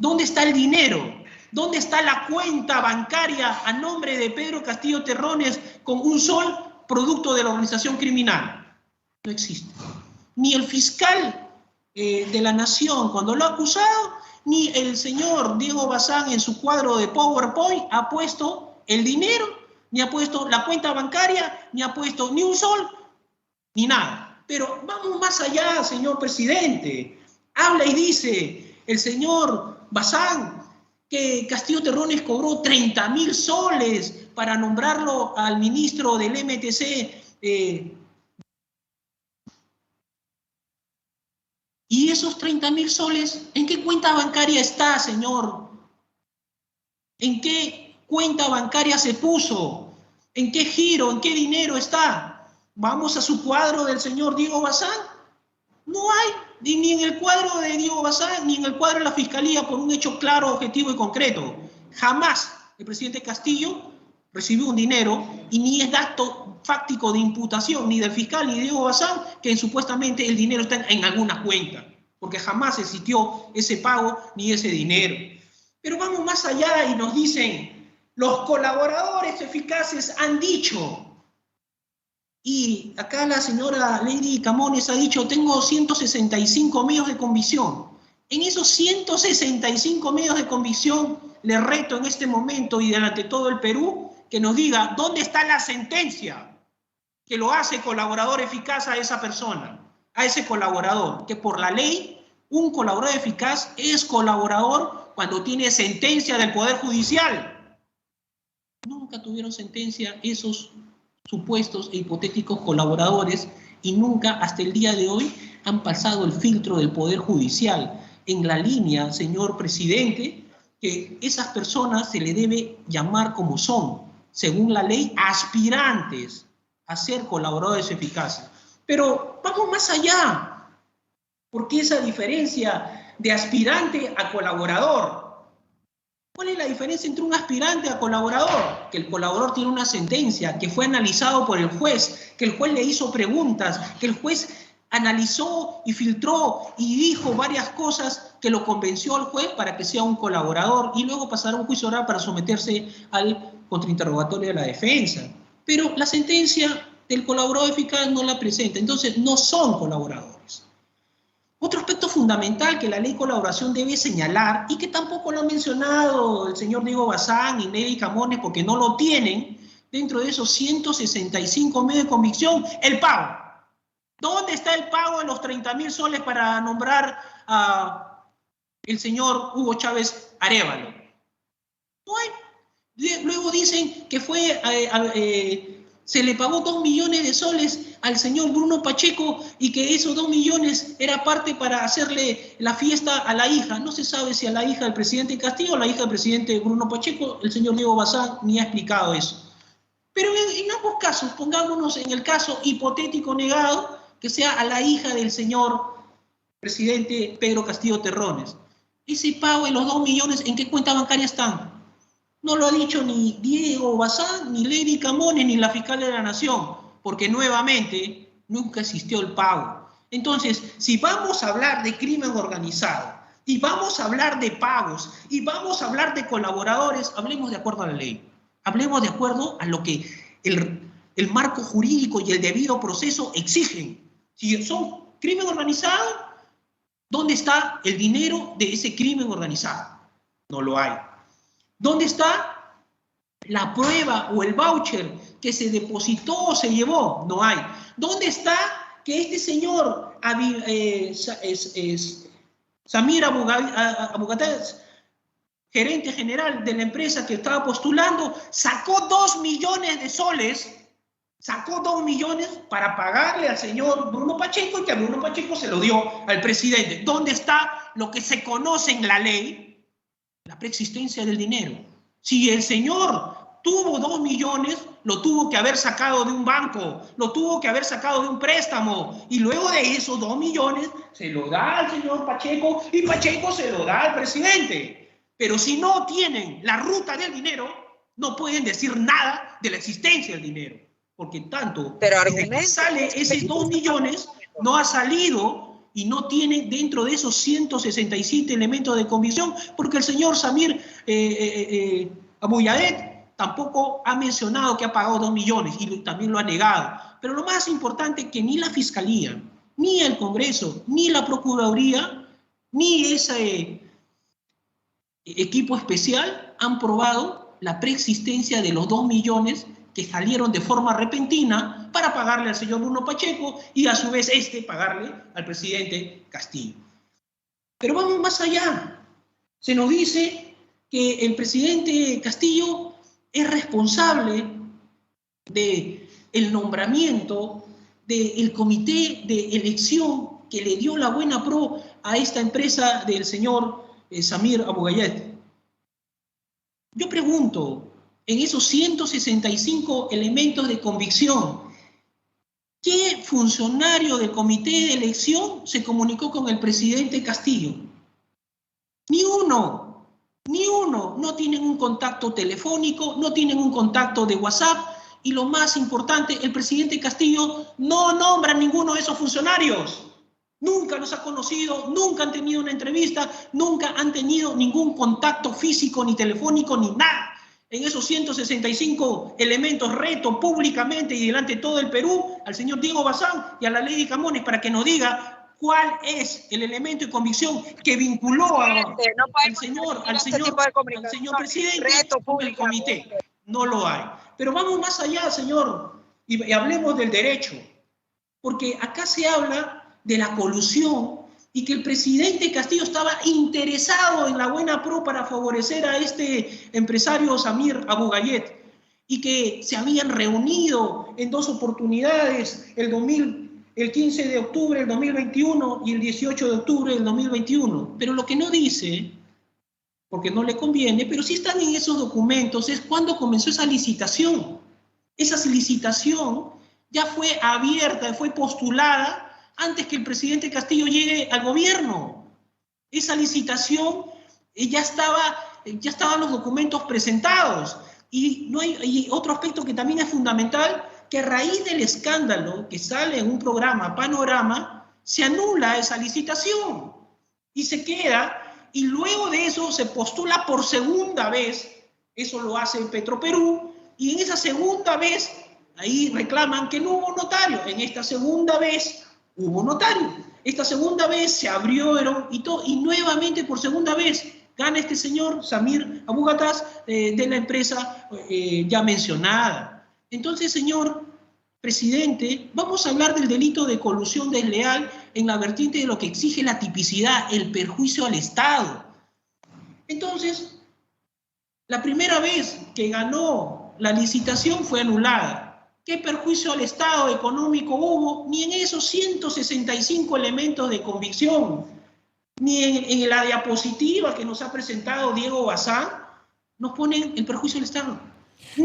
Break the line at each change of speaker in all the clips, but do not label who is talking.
¿Dónde está el dinero? ¿Dónde está la cuenta bancaria a nombre de Pedro Castillo Terrones con un sol producto de la organización criminal? No existe. Ni el fiscal de la Nación, cuando lo ha acusado, ni el señor Diego Bazán en su cuadro de PowerPoint ha puesto el dinero, ni ha puesto la cuenta bancaria, ni ha puesto ni un sol, ni nada. Pero vamos más allá, señor presidente. Habla y dice el señor Bazán que Castillo Terrones cobró 30.000 soles para nombrarlo al ministro del MTC. ¿Y esos 30.000 soles en qué cuenta bancaria está, señor? ¿En qué cuenta bancaria se puso? ¿En qué giro, en qué dinero está? ¿Vamos a su cuadro del señor Diego Bazán? No hay, ni en el cuadro de Diego Bazán, ni en el cuadro de la Fiscalía, por un hecho claro, objetivo y concreto. Jamás el presidente Castillo recibió un dinero y ni es dato fáctico de imputación ni del fiscal ni de Diego Bazán que supuestamente el dinero está en alguna cuenta, porque jamás existió ese pago ni ese dinero. Pero vamos más allá y nos dicen, los colaboradores eficaces han dicho. Y acá la señora Lady Camones ha dicho, tengo 165 medios de convicción. En esos 165 medios de convicción, le reto en este momento y delante de todo el Perú, que nos diga dónde está la sentencia que lo hace colaborador eficaz a esa persona, a ese colaborador, que por la ley, un colaborador eficaz es colaborador cuando tiene sentencia del Poder Judicial. Nunca tuvieron sentencia esos supuestos e hipotéticos colaboradores y nunca hasta el día de hoy han pasado el filtro del Poder Judicial. En la línea, señor presidente, que esas personas se le debe llamar como son, según la ley, aspirantes a ser colaboradores eficaces. Pero vamos más allá, porque esa diferencia de aspirante a colaborador, ¿cuál es la diferencia entre un aspirante a colaborador? Que el colaborador tiene una sentencia, que fue analizado por el juez, que el juez le hizo preguntas, que el juez analizó y filtró y dijo varias cosas que lo convenció al juez para que sea un colaborador y luego pasará a un juicio oral para someterse al contrainterrogatorio de la defensa. Pero la sentencia del colaborador eficaz no la presenta, entonces no son colaboradores. Otro aspecto fundamental que la ley de colaboración debe señalar y que tampoco lo ha mencionado el señor Diego Bazán y Lady Camones porque no lo tienen dentro de esos 165 medios de convicción, el pago. ¿Dónde está el pago de los 30.000 soles para nombrar a el señor Hugo Chávez Arévalo? No hay. Luego dicen que se le pagó 2 millones de soles al señor Bruno Pacheco y que esos 2 millones era parte para hacerle la fiesta a la hija. No se sabe si a la hija del presidente Castillo o a la hija del presidente Bruno Pacheco, el señor Diego Bazán ni ha explicado eso. Pero en ambos casos, pongámonos en el caso hipotético negado, que sea a la hija del señor presidente Pedro Castillo Terrones. Ese pago de los 2 millones, ¿en qué cuenta bancaria están? No lo ha dicho ni Diego Bazán, ni Lady Camones, ni la fiscal de la Nación, porque nuevamente nunca existió el pago. Entonces, si vamos a hablar de crimen organizado, y vamos a hablar de pagos, y vamos a hablar de colaboradores, hablemos de acuerdo a la ley. Hablemos de acuerdo a lo que el marco jurídico y el debido proceso exigen. Si son crimen organizado, ¿dónde está el dinero de ese crimen organizado? No lo hay. ¿Dónde está la prueba o el voucher que se depositó o se llevó? No hay. ¿Dónde está que este señor Samir Abugataz, gerente general de la empresa que estaba postulando, sacó 2 millones de soles, sacó 2 millones para pagarle al señor Bruno Pacheco y que a Bruno Pacheco se lo dio al presidente? ¿Dónde está lo que se conoce en la ley? La preexistencia del dinero. Si el señor tuvo 2 millones, lo tuvo que haber sacado de un banco, lo tuvo que haber sacado de un préstamo, y luego de esos 2 millones se lo da al señor Pacheco y Pacheco se lo da al presidente. Pero si no tienen la ruta del dinero, no pueden decir nada de la existencia del dinero, porque tanto desde que sale esos 2 millones, no ha salido y no tiene dentro de esos 167 elementos de convicción, porque el señor Samir Abuyaed tampoco ha mencionado que ha pagado 2 millones y también lo ha negado. Pero lo más importante es que ni la Fiscalía, ni el Congreso, ni la Procuraduría, ni ese equipo especial han probado la preexistencia de los 2 millones que salieron de forma repentina para pagarle al señor Bruno Pacheco y a su vez pagarle al presidente Castillo. Pero vamos más allá. Se nos dice que el presidente Castillo es responsable del nombramiento del comité de elección que le dio la buena pro a esta empresa del señor Samir Abuyaed. Yo pregunto, en esos 165 elementos de convicción, ¿qué funcionario del comité de elección se comunicó con el presidente Castillo? Ni uno, ni uno. No tienen un contacto telefónico, no tienen un contacto de WhatsApp, y lo más importante, el presidente Castillo no nombra a ninguno de esos funcionarios. Nunca los ha conocido, nunca han tenido una entrevista, nunca han tenido ningún contacto físico, ni telefónico, ni nada. En esos 165 elementos reto públicamente y delante de todo el Perú al señor Diego Bazán y a la Lady Camones para que nos diga cuál es el elemento de convicción que vinculó al señor presidente con el comité. No lo hay. Pero vamos más allá, señor, y hablemos del derecho, porque acá se habla de la colusión y que el presidente Castillo estaba interesado en la buena pro para favorecer a este empresario Samir Abuyaed y que se habían reunido en 2 oportunidades, el 15 de octubre del 2021 y el 18 de octubre del 2021. Pero lo que no dice, porque no le conviene, pero sí están en esos documentos, es cuando comenzó esa licitación. Esa licitación ya fue abierta, fue postulada antes que el presidente Castillo llegue al gobierno. Esa licitación ya estaban los documentos presentados. Y otro aspecto que también es fundamental, que a raíz del escándalo que sale en un programa Panorama, se anula esa licitación y se queda, y luego de eso se postula por segunda vez, eso lo hace Petroperú, y en esa segunda vez, ahí reclaman que no hubo notario, en esta segunda vez hubo notario. Esta segunda vez se abrieron y nuevamente por segunda vez gana este señor Samir Abuyaed de la empresa ya mencionada. Entonces, señor presidente, vamos a hablar del delito de colusión desleal en la vertiente de lo que exige la tipicidad, el perjuicio al Estado. Entonces, la primera vez que ganó la licitación fue anulada. ¿Qué perjuicio al Estado económico hubo? Ni en esos 165 elementos de convicción, ni en la diapositiva que nos ha presentado Diego Bazán, nos ponen el perjuicio al Estado.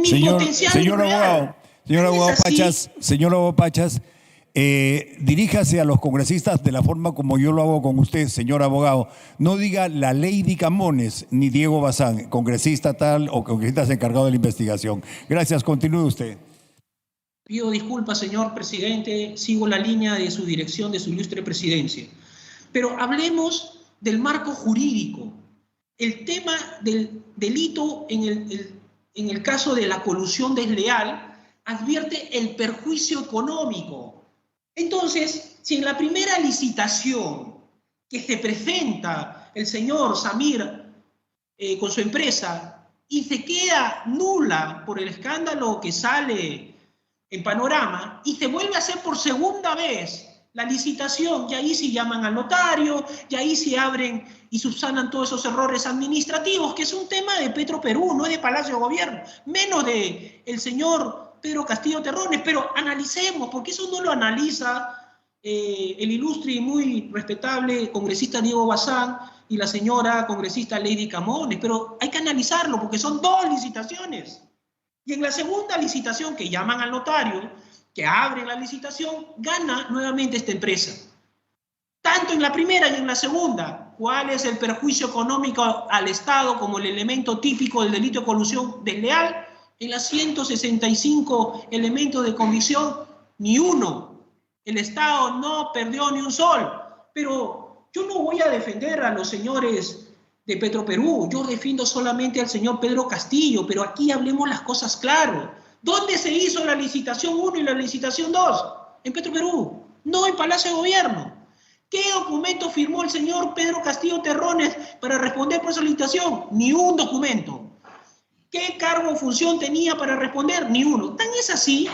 Señor abogado Pachas, diríjase a los congresistas de la forma como yo lo hago con usted, señor abogado. No diga la Lady Camones ni Diego Bazán, congresista tal o congresista encargado de la investigación. Gracias, continúe usted.
Pido disculpas, señor presidente, sigo la línea de su dirección, de su ilustre presidencia. Pero hablemos del marco jurídico. El tema del delito en el caso de la colusión desleal advierte el perjuicio económico. Entonces, si en la primera licitación que se presenta el señor Samir con su empresa y se queda nula por el escándalo que sale en Panorama y se vuelve a hacer por segunda vez la licitación, y ahí sí llaman al notario, y ahí sí abren y subsanan todos esos errores administrativos, que es un tema de Petroperú, no es de Palacio de Gobierno, menos de el señor Pedro Castillo Terrones, pero analicemos, porque eso no lo analiza el ilustre y muy respetable congresista Diego Bazán y la señora congresista Lady Camones, pero hay que analizarlo porque son 2 licitaciones. Y en la segunda licitación que llaman al notario, que abre la licitación, gana nuevamente esta empresa. Tanto en la primera y en la segunda, ¿cuál es el perjuicio económico al Estado como el elemento típico del delito de colusión desleal? En las 165 elementos de convicción, ni uno. El Estado no perdió ni un sol. Pero yo no voy a defender a los señores de Petroperú, yo defiendo solamente al señor Pedro Castillo, pero aquí hablemos las cosas claro. ¿Dónde se hizo la licitación 1 y la licitación 2? En Petroperú, no en Palacio de Gobierno. ¿Qué documento firmó el señor Pedro Castillo Terrones para responder por esa licitación? Ni un documento. ¿Qué cargo o función tenía para responder? Ni uno. Tan es así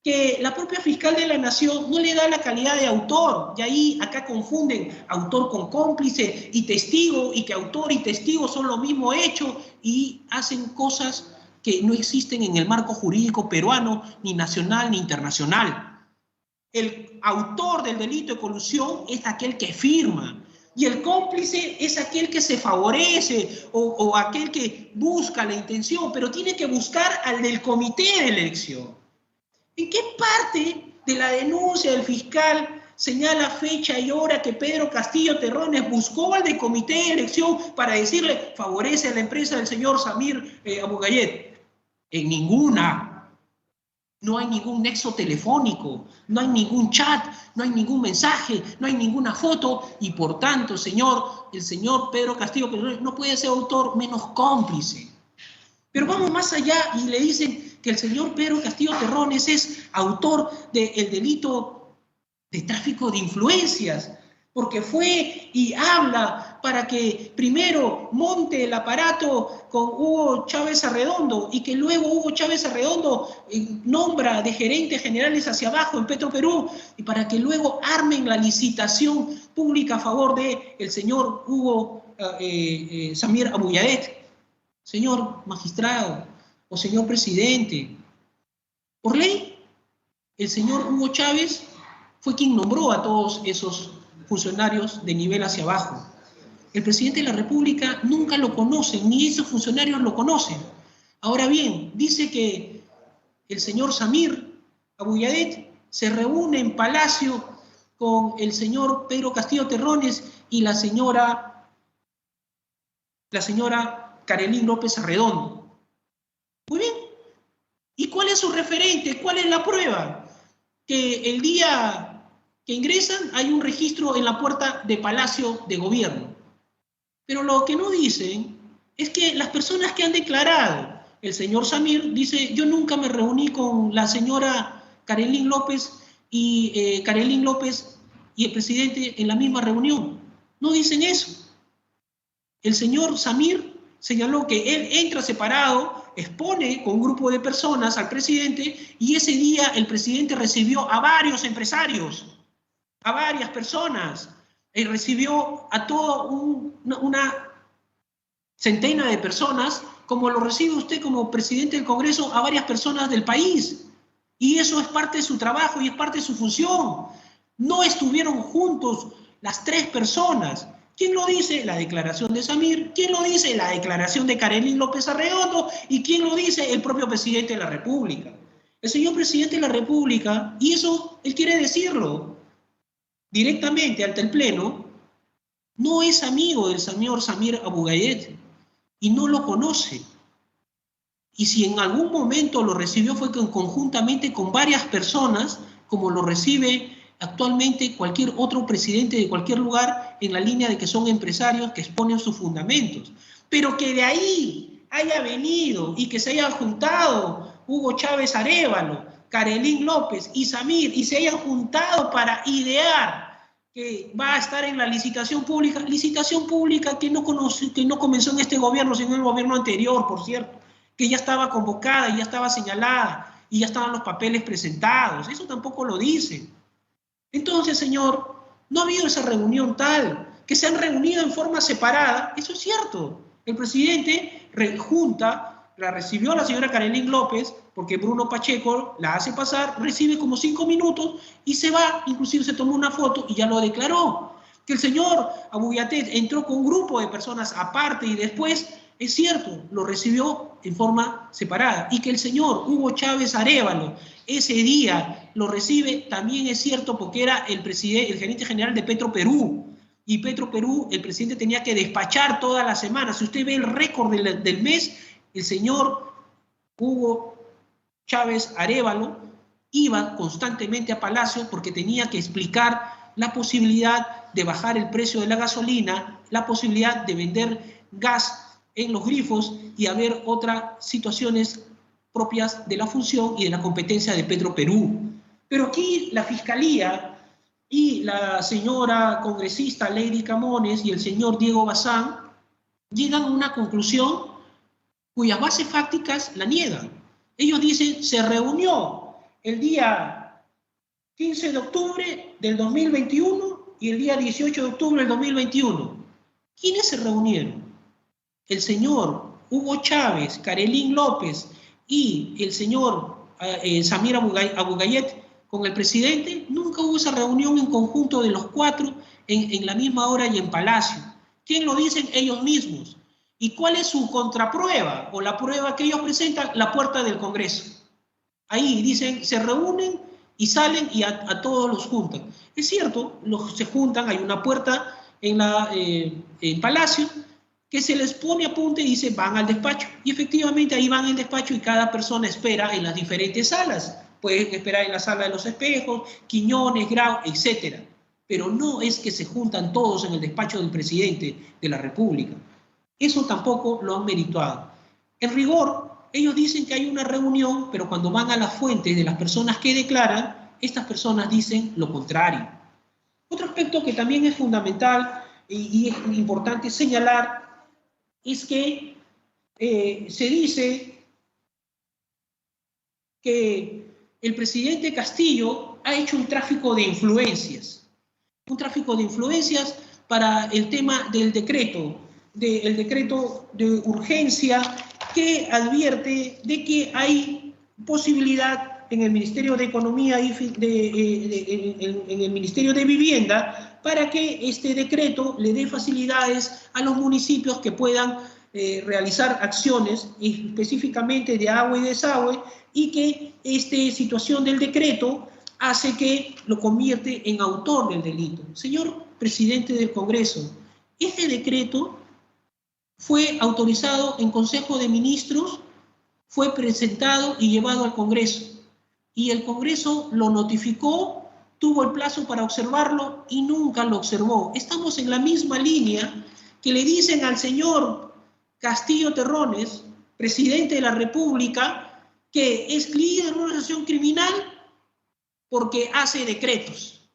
que la propia fiscal de la Nación no le da la calidad de autor, y ahí acá confunden autor con cómplice y testigo, y que autor y testigo son lo mismo hecho, y hacen cosas que no existen en el marco jurídico peruano, ni nacional ni internacional. El autor del delito de colusión es aquel que firma, y el cómplice es aquel que se favorece o aquel que busca la intención, pero tiene que buscar al del comité de elección. ¿En qué parte de la denuncia del fiscal señala fecha y hora que Pedro Castillo Terrones buscó al del comité de elección para decirle favorece a la empresa del señor Samir Abugayet? En ninguna. No hay ningún nexo telefónico, no hay ningún chat, no hay ningún mensaje, no hay ninguna foto, y por tanto, el señor Pedro Castillo Terrones no puede ser autor menos cómplice. Pero vamos más allá y le dicen que el señor Pedro Castillo Terrones es autor del delito de tráfico de influencias, porque fue y habla para que primero monte el aparato con Hugo Chávez Arredondo y que luego Hugo Chávez Arredondo nombra de gerentes generales hacia abajo en Petroperú y para que luego armen la licitación pública a favor del señor Hugo Samir Abugayet. Señor magistrado o señor presidente, por ley, el señor Hugo Chávez fue quien nombró a todos esos funcionarios de nivel hacia abajo. El presidente de la República nunca lo conoce, ni esos funcionarios lo conocen. Ahora bien, dice que el señor Samir Abugayet se reúne en Palacio con el señor Pedro Castillo Terrones y la señora Karelyn López Arredondo. Muy bien. ¿Y cuál es su referente? ¿Cuál es la prueba? Que el día que ingresan hay un registro en la puerta de Palacio de Gobierno. Pero lo que no dicen es que las personas que han declarado, el señor Samir dice, yo nunca me reuní con la señora Karelyn López y el presidente en la misma reunión. No dicen eso. El señor Samir señaló que él entra separado, expone con un grupo de personas al presidente y ese día el presidente recibió a varios empresarios, a varias personas, y recibió a toda una centena de personas, como lo recibe usted como presidente del Congreso a varias personas del país. Y eso es parte de su trabajo y es parte de su función. No estuvieron juntos las tres personas. ¿Quién lo dice? La declaración de Samir. ¿Quién lo dice? La declaración de Karelyn López Arredondo. ¿Y quién lo dice? El propio presidente de la República. El señor presidente de la República, y eso él quiere decirlo directamente ante el Pleno, no es amigo del señor Samir Abugayet y no lo conoce. Y si en algún momento lo recibió fue conjuntamente con varias personas, como lo recibe actualmente cualquier otro presidente de cualquier lugar, en la línea de que son empresarios que exponen sus fundamentos. Pero que de ahí haya venido y que se haya juntado Hugo Chávez Arévalo, Karelyn López y Samir, y se hayan juntado para idear que va a estar en la licitación pública que no comenzó en este gobierno, sino en el gobierno anterior, por cierto, que ya estaba convocada, ya estaba señalada, y ya estaban los papeles presentados. Eso tampoco lo dice. Entonces, señor, no ha habido esa reunión tal, que se han reunido en forma separada, eso es cierto. El presidente la recibió a la señora Karelyn López, porque Bruno Pacheco la hace pasar, recibe como 5 minutos y se va, inclusive se tomó una foto y ya lo declaró. Que el señor Abugayet entró con un grupo de personas aparte y después, es cierto, lo recibió en forma separada. Y que el señor Hugo Chávez Arévalo ese día lo recibe, también es cierto, porque era el gerente general de Petroperú. Y Petroperú, el presidente tenía que despachar toda la semana. Si usted ve el récord del mes, el señor Hugo Chávez Arévalo iba constantemente a Palacio porque tenía que explicar la posibilidad de bajar el precio de la gasolina, la posibilidad de vender gas en los grifos y haber otras situaciones propias de la función y de la competencia de Petroperú. Pero aquí la Fiscalía y la señora congresista Lady Camones y el señor Diego Bazán llegan a una conclusión cuyas bases fácticas la niegan. Ellos dicen, se reunió el día 15 de octubre del 2021 y el día 18 de octubre del 2021. ¿Quiénes se reunieron? El señor Hugo Chávez, Karelín López y el señor Samir Abugayet con el presidente. Nunca hubo esa reunión en conjunto de los cuatro en la misma hora y en Palacio. ¿Quién lo dicen? Ellos mismos. ¿Y cuál es su contraprueba o la prueba que ellos presentan? La puerta del Congreso. Ahí dicen, se reúnen y salen y a todos los juntan. Es cierto, se juntan, hay una puerta en Palacio que se les pone a punta y dice, van al despacho. Y efectivamente ahí van al despacho y cada persona espera en las diferentes salas. Pueden esperar en la sala de los espejos, Quiñones, Grau, etc. Pero no es que se juntan todos en el despacho del presidente de la República. Eso tampoco lo han meritado. En rigor, ellos dicen que hay una reunión, pero cuando van a las fuentes de las personas que declaran, estas personas dicen lo contrario. Otro aspecto que también es fundamental y es importante señalar es que se dice que el presidente Castillo ha hecho un tráfico de influencias. Un tráfico de influencias para el tema del decreto de urgencia que advierte de que hay posibilidad en el Ministerio de Economía y en el Ministerio de Vivienda para que este decreto le dé facilidades a los municipios que puedan realizar acciones específicamente de agua y desagüe, y que esta situación del decreto hace que lo convierte en autor del delito. Señor presidente del Congreso, este decreto fue autorizado en Consejo de Ministros, fue presentado y llevado al Congreso. Y el Congreso lo notificó, tuvo el plazo para observarlo y nunca lo observó. Estamos en la misma línea que le dicen al señor Castillo Terrones, presidente de la República, que es líder de una organización criminal porque hace decretos.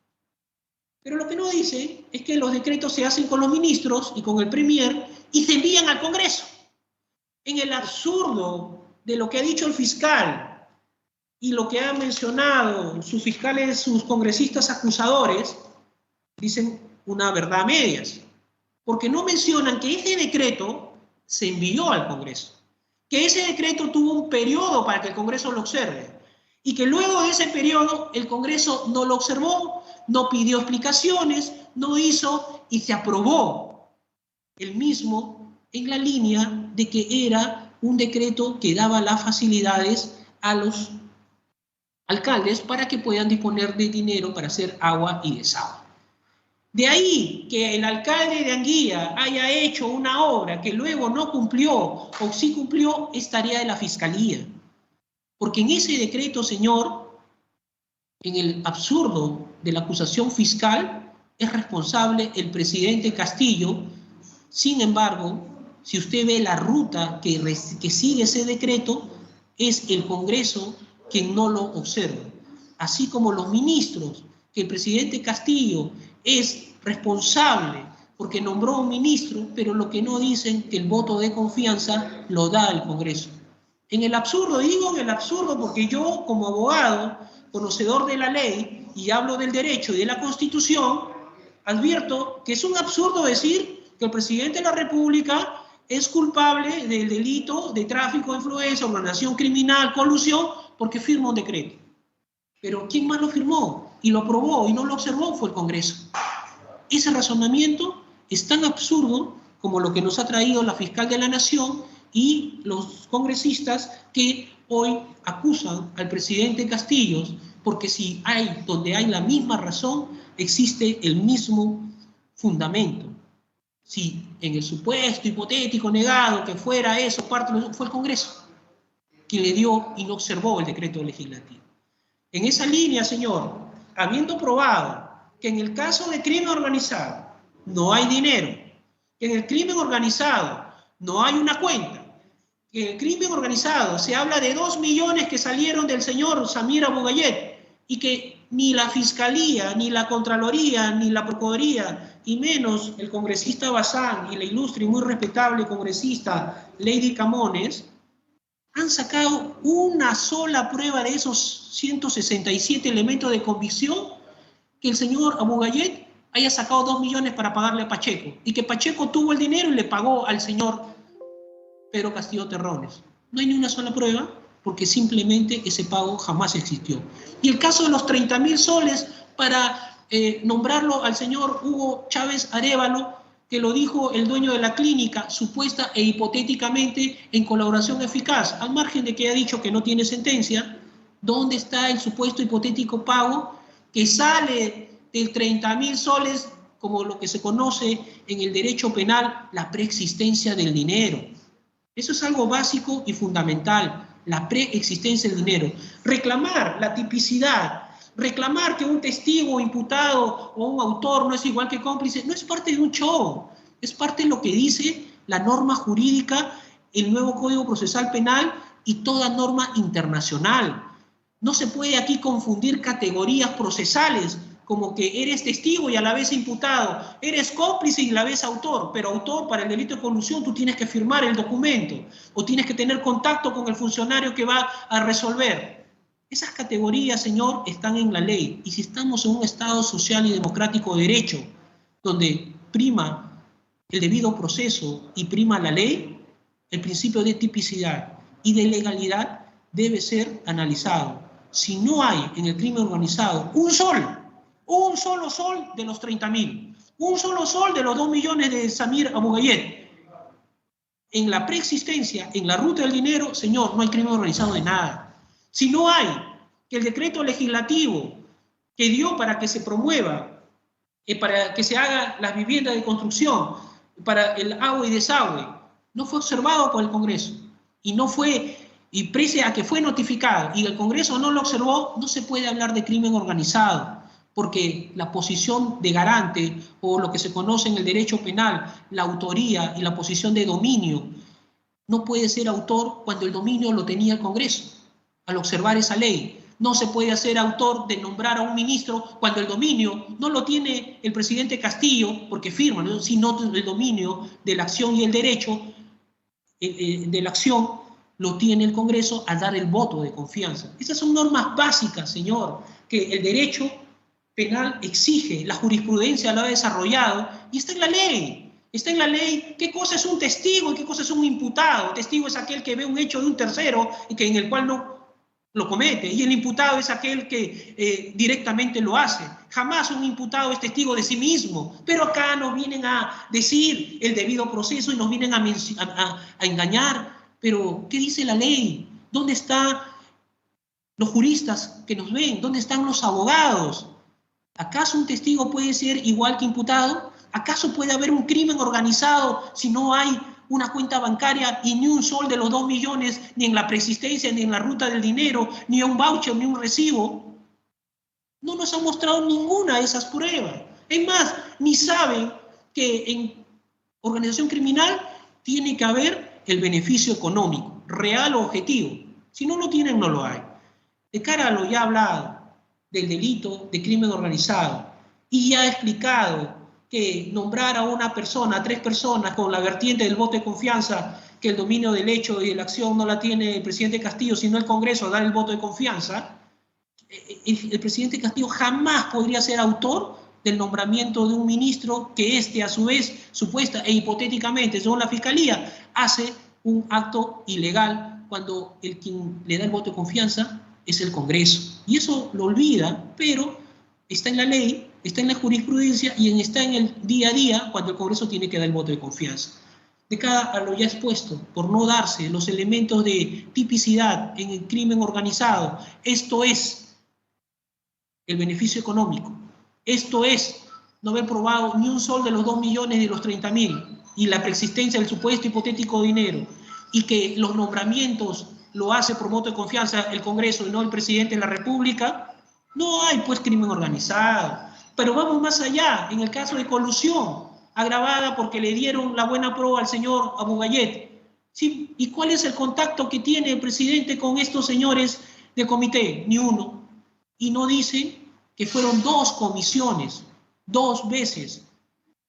Pero lo que no dice es que los decretos se hacen con los ministros y con el premier y se envían al Congreso. En el absurdo de lo que ha dicho el fiscal y lo que han mencionado sus fiscales, sus congresistas acusadores, dicen una verdad a medias, porque no mencionan que ese decreto se envió al Congreso, que ese decreto tuvo un periodo para que el Congreso lo observe, y que luego de ese periodo el Congreso no lo observó, no pidió explicaciones, no hizo y se aprobó el mismo en la línea de que era un decreto que daba las facilidades a los alcaldes para que puedan disponer de dinero para hacer agua y desagüe. De ahí que el alcalde de Anguía haya hecho una obra que luego no cumplió o sí cumplió, es tarea de la Fiscalía. Porque en ese decreto, señor, en el absurdo de la acusación fiscal, es responsable el presidente Castillo. Sin embargo, si usted ve la ruta que sigue ese decreto, es el Congreso quien no lo observa. Así como los ministros, que el presidente Castillo es responsable porque nombró un ministro, pero lo que no dicen que el voto de confianza lo da el Congreso. En el absurdo, digo en el absurdo porque yo como abogado, conocedor de la ley y hablo del derecho y de la Constitución, advierto que es un absurdo decir que el presidente de la República es culpable del delito de tráfico de influencia, organización criminal, colusión, porque firma un decreto. Pero ¿quién más lo firmó? Y lo aprobó y no lo observó fue el Congreso. Ese razonamiento es tan absurdo como lo que nos ha traído la fiscal de la Nación y los congresistas que hoy acusan al presidente Castillo, porque si hay, donde hay la misma razón, existe el mismo fundamento. Si en el supuesto hipotético negado que fuera eso, fue el Congreso quien le dio y no observó el decreto legislativo. En esa línea, señor, habiendo probado que en el caso de crimen organizado no hay dinero, que en el crimen organizado no hay una cuenta, que en el crimen organizado se habla de 2 millones que salieron del señor Samir Abu Gayet y que ni la Fiscalía, ni la Contraloría, ni la Procuraduría, y menos el congresista Bazán y la ilustre y muy respetable congresista Lady Camones, han sacado una sola prueba de esos 167 elementos de convicción que el señor Abu Gayet haya sacado 2 millones para pagarle a Pacheco y que Pacheco tuvo el dinero y le pagó al señor Pedro Castillo Terrones. No hay ni una sola prueba porque simplemente ese pago jamás existió. Y el caso de los 30.000 soles para nombrarlo al señor Hugo Chávez Arévalo, que lo dijo el dueño de la clínica, supuesta e hipotéticamente en colaboración eficaz, al margen de que ha dicho que no tiene sentencia. ¿Dónde está el supuesto hipotético pago que sale de 30.000 soles, como lo que se conoce en el derecho penal, la preexistencia del dinero? Eso es algo básico y fundamental, la preexistencia del dinero. Reclamar la tipicidad, reclamar que un testigo, imputado o un autor no es igual que cómplice, no es parte de un show, es parte de lo que dice la norma jurídica, el nuevo Código Procesal Penal y toda norma internacional. No se puede aquí confundir categorías procesales, como que eres testigo y a la vez imputado, eres cómplice y a la vez autor, pero autor para el delito de colusión tú tienes que firmar el documento o tienes que tener contacto con el funcionario que va a resolver. Esas categorías, señor, están en la ley, y si estamos en un Estado social y democrático de derecho, donde prima el debido proceso y prima la ley, el principio de tipicidad y de legalidad debe ser analizado. Si no hay en el crimen organizado un solo sol de los 30.000, un solo sol de los 2 millones de Samir Abu Gayet, en la preexistencia, en la ruta del dinero, señor, no hay crimen organizado de nada. Si no hay que el decreto legislativo que dio para que se promueva, para que se haga las viviendas de construcción, para el agua y desagüe, no fue observado por el Congreso y no fue, y pese a que fue notificado y el Congreso no lo observó, no se puede hablar de crimen organizado, porque la posición de garante o lo que se conoce en el derecho penal, la autoría y la posición de dominio, no puede ser autor cuando el dominio lo tenía el Congreso. Al observar esa ley, no se puede hacer autor de nombrar a un ministro cuando el dominio no lo tiene el presidente Castillo, porque firma, ¿no? Sino el dominio de la acción y el derecho de la acción lo tiene el Congreso al dar el voto de confianza. Esas son normas básicas, señor, que el derecho penal exige, la jurisprudencia lo ha desarrollado y está en la ley. Está en la ley qué cosa es un testigo y qué cosa es un imputado. El testigo es aquel que ve un hecho de un tercero y que en el cual no lo comete, y el imputado es aquel que directamente lo hace. Jamás un imputado es testigo de sí mismo, pero acá nos vienen a decir el debido proceso y nos vienen a engañar. Pero, ¿qué dice la ley? ¿Dónde están los juristas que nos ven? ¿Dónde están los abogados? ¿Acaso un testigo puede ser igual que imputado? ¿Acaso puede haber un crimen organizado si no hay una cuenta bancaria y ni un sol de los 2 millones, ni en la preexistencia, ni en la ruta del dinero, ni un voucher, ni un recibo? No nos han mostrado ninguna de esas pruebas. Es más, ni saben que en organización criminal tiene que haber el beneficio económico, real o objetivo. Si no lo tienen, no lo hay. De cara a lo ya hablado del delito de crimen organizado, y ya he explicado que nombrar a una persona, a 3 personas con la vertiente del voto de confianza, que el dominio del hecho y de la acción no la tiene el presidente Castillo, sino el Congreso a dar el voto de confianza, el presidente Castillo jamás podría ser autor del nombramiento de un ministro que a su vez, supuesta e hipotéticamente, según la Fiscalía, hace un acto ilegal cuando quien le da el voto de confianza es el Congreso. Y eso lo olvida, pero está en la ley, está en la jurisprudencia y está en el día a día cuando el Congreso tiene que dar el voto de confianza. De cara a lo ya expuesto, por no darse los elementos de tipicidad en el crimen organizado, esto es el beneficio económico, esto es no haber probado ni un sol de los 2 millones de los 30.000 y la preexistencia del supuesto hipotético dinero, y que los nombramientos lo hace por voto de confianza el Congreso y no el presidente de la República, no hay pues crimen organizado. Pero vamos más allá, en el caso de colusión agravada porque le dieron la buena prueba al señor Abugayet. ¿Sí? ¿Y cuál es el contacto que tiene el presidente con estos señores de comité? Ni uno. Y no dicen que fueron 2 comisiones, 2 veces,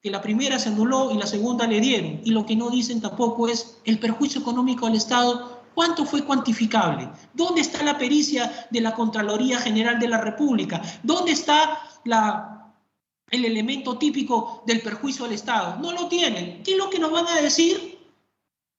que la primera se anuló y la segunda le dieron. Y lo que no dicen tampoco es el perjuicio económico al Estado. ¿Cuánto fue cuantificable? ¿Dónde está la pericia de la Contraloría General de la República? ¿Dónde está el elemento típico del perjuicio al Estado? No lo tienen. ¿Qué es lo que nos van a decir?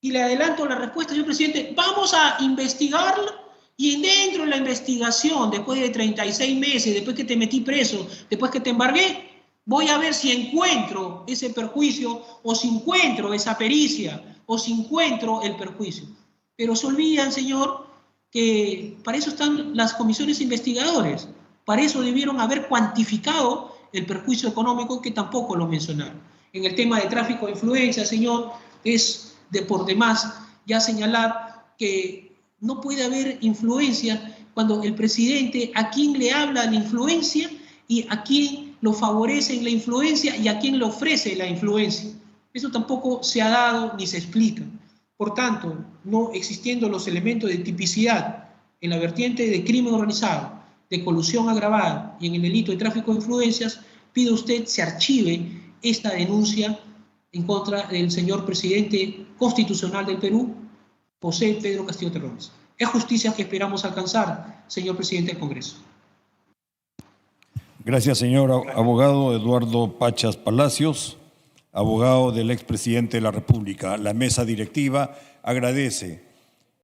Y le adelanto la respuesta, señor presidente. Vamos a investigarlo y dentro de la investigación, después de 36 meses, después que te metí preso, después que te embargué, voy a ver si encuentro ese perjuicio o si encuentro esa pericia o si encuentro el perjuicio. Pero se olvidan, señor, que para eso están las comisiones investigadoras. Para eso debieron haber cuantificado el perjuicio económico, que tampoco lo mencionaron. En el tema de tráfico de influencia, señor, es de por demás ya señalar que no puede haber influencia cuando el presidente a quién le habla la influencia y a quién lo favorece en la influencia y a quién le ofrece la influencia. Eso tampoco se ha dado ni se explica. Por tanto, no existiendo los elementos de tipicidad en la vertiente de crimen organizado, de colusión agravada y en el delito de tráfico de influencias, pide usted se archive esta denuncia en contra del señor presidente constitucional del Perú, José Pedro Castillo Terrones. Es justicia que esperamos alcanzar, señor presidente del Congreso.
Gracias, señor abogado Eduardo Pachas Palacios, abogado del expresidente de la República. La mesa directiva agradece